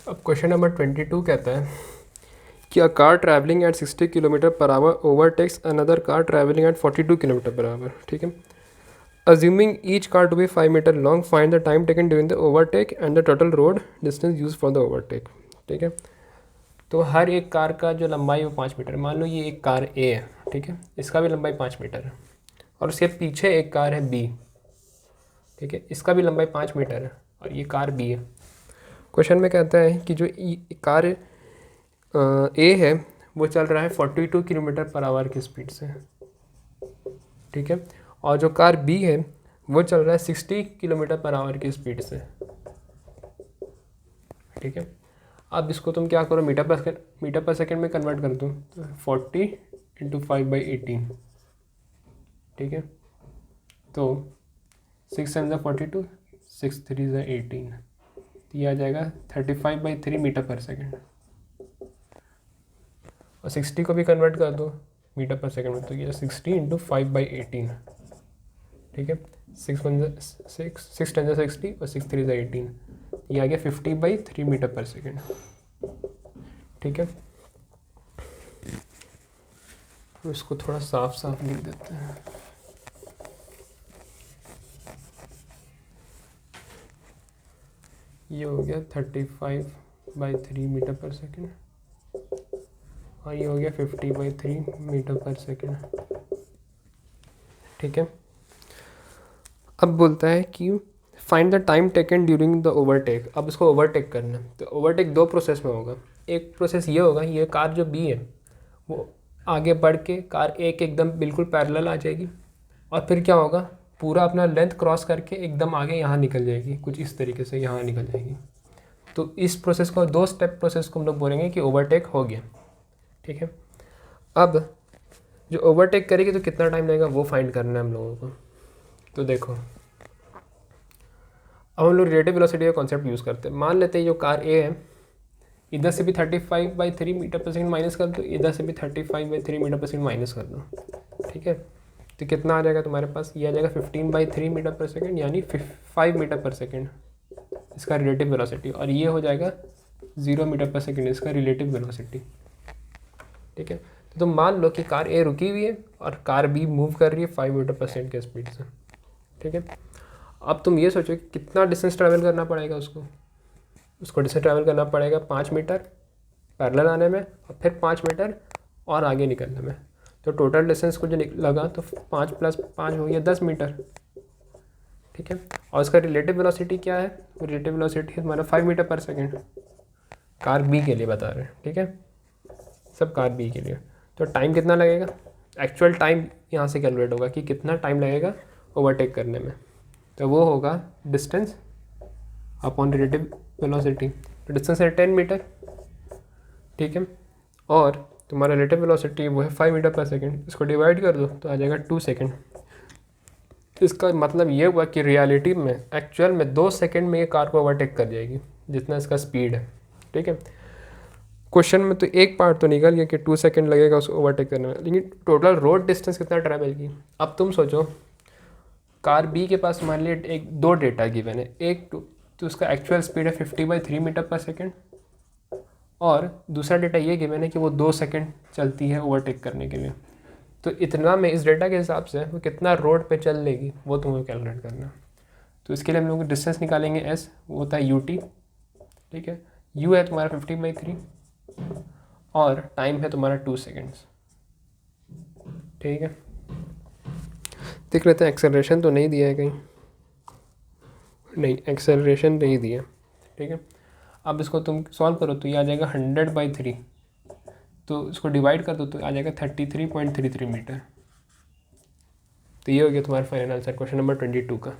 अब question number 22 कहता है कि a car travelling eight 60 kilometre per hour overtakes another car travelling eight 42 kilometre per hour. ठीक है, assuming each car to be 5 meter long, find the time taken during the overtake and the total road distance used for the overtake। ठीक है, तो हर एक car का जो लंबाई वो 5 मीटर, मान लो ये एक कार ए है, ठीक है, इसका भी लंबाई 5 मीटर है, और उसके पीछे एक कार है बी, ठीक है, इसका भी लंबाई 5 मीटर है, और ये कार बी है। क्वेश्चन में कहता है कि जो कार ए है वो चल रहा है 42 किलोमीटर पर आवर की स्पीड से, ठीक है, और जो कार बी है वो चल रहा है 60 किलोमीटर पर आवर की स्पीड से। ठीक है, अब इसको तुम क्या करो, मीटर पर सेकंड में कन्वर्ट कर दो, तो 40 इंटू 5/18। ठीक है, तो 6 7 ज़ा 42, 6 3 ज़ा 18, तो ये आ जाएगा 35/3 मीटर पर सेकंड। और 60 को भी कन्वर्ट कर दो मीटर पर सेकंड में, तो ये 60 इंटू 5/18। ठीक है, 6 1 6, 6 10 60 और 6 3 18, ये आ गया 50/3 मीटर पर सेकेंड। ठीक है, तो इसको थोड़ा साफ साफ लिख देते हैं। ये हो गया 35/3 मीटर पर सेकेंड, और ये हो गया 50/3 मीटर पर सेकेंड। ठीक है, अब बोलता है कि find the time taken during the overtake. अब इसको ओवरटेक करना है, तो ओवरटेक दो प्रोसेस में होगा। एक प्रोसेस ये होगा, ये कार जो बी है वो आगे बढ़ के कार ए के एकदम बिल्कुल पैरेलल आ जाएगी, और फिर क्या होगा, पूरा अपना लेंथ क्रॉस करके एकदम आगे यहाँ निकल जाएगी, कुछ इस तरीके से यहाँ निकल जाएगी। तो इस प्रोसेस को, दो स्टेप प्रोसेस को हम लोग बोलेंगे कि ओवरटेक हो गया। ठीक है, अब जो ओवरटेक करेगी तो कितना टाइम लगेगा वो फाइंड करना है हम लोगों को। तो देखो, अब हम लोग रिलेटिव वेलोसिटी का कॉन्सेप्ट यूज़ करते हैं। मान लेते हैं जो कार ए है, इधर से भी 35/3 मीटर पर सेकंड माइनस कर दो, इधर से भी 35/3 मीटर पर सेकंड माइनस कर दो। ठीक है, तो कितना आ जाएगा तुम्हारे पास, ये आ जाएगा 15/3 मीटर पर सेकंड, यानी 5 मीटर पर सेकंड इसका रिलेटिव वेलोसिटी, और ये हो जाएगा 0 मीटर पर सेकंड इसका रिलेटिव वेलोसिटी। ठीक है, तो तुम मान लो कि कार ए रुकी हुई है और कार बी मूव कर रही है 5 मीटर पर सेकंड के स्पीड से। ठीक है, अब तुम ये सोचो कि कितना डिस्टेंस ट्रैवल करना पड़ेगा उसको डिस्टेंस ट्रैवल करना पड़ेगा 5 मीटर पैरेलल आने में, और फिर 5 मीटर और आगे निकलने में। तो टोटल डिस्टेंस को जो लगा तो 5 + 5 हो गया 10 मीटर। ठीक है, और उसका रिलेटिव वेलोसिटी क्या है, रिलेटिव वेलोसिटी है तुम्हारा 5 मीटर पर सेकेंड, कार बी के लिए बता रहे हैं। ठीक है, सब कार बी के लिए। तो टाइम कितना लगेगा, एक्चुअल टाइम यहाँ से कैलकुलेट होगा कि कितना टाइम लगेगा ओवरटेक करने में, तो वो होगा डिस्टेंस अपॉन रिलेटिव वेलोसिटी। तो डिस्टेंस है 10 मीटर। ठीक है, और तुम्हारा रिलेटिव वेलोसिटी वो है 5 मीटर पर सेकंड, इसको डिवाइड कर दो तो आ जाएगा 2 सेकंड। इसका मतलब ये हुआ कि रियलिटी में, एक्चुअल में 2 सेकंड में ये कार को ओवरटेक कर जाएगी जितना इसका स्पीड है। ठीक है, क्वेश्चन में तो एक पार्ट तो निकल गया कि 2 सेकंड लगेगा उसको ओवरटेक करने में, लेकिन टोटल रोड डिस्टेंस कितना ट्रैवल की। अब तुम सोचो, कार बी के पास मान लिया एक दो डेटा गिवन है, एक तो उसका एक्चुअल स्पीड है 50/3 मीटर पर सेकेंड, और दूसरा डेटा ये गिवन है कि वो 2 सेकंड चलती है ओवरटेक करने के लिए। तो इतना में इस डेटा के हिसाब से वो कितना रोड पे चल लेगी वो तुम्हें कैलकुलेट करना। तो इसके लिए हम लोग डिस्टेंस निकालेंगे, एस वो होता है यूटी। ठीक है, यू है तुम्हारा 50/3 और टाइम है तुम्हारा 2 सेकेंड्स। ठीक है, देख लेते हैं एक्सेलरेशन तो नहीं दिया है कहीं, नहीं एक्सेलरेशन नहीं दिया। ठीक है, अब इसको तुम सॉल्व करो तो ये आ जाएगा 100/3, तो इसको डिवाइड कर दो तो आ जाएगा 33.33 मीटर। तो ये हो गया तुम्हारा फाइनल आंसर क्वेश्चन नंबर 22 का।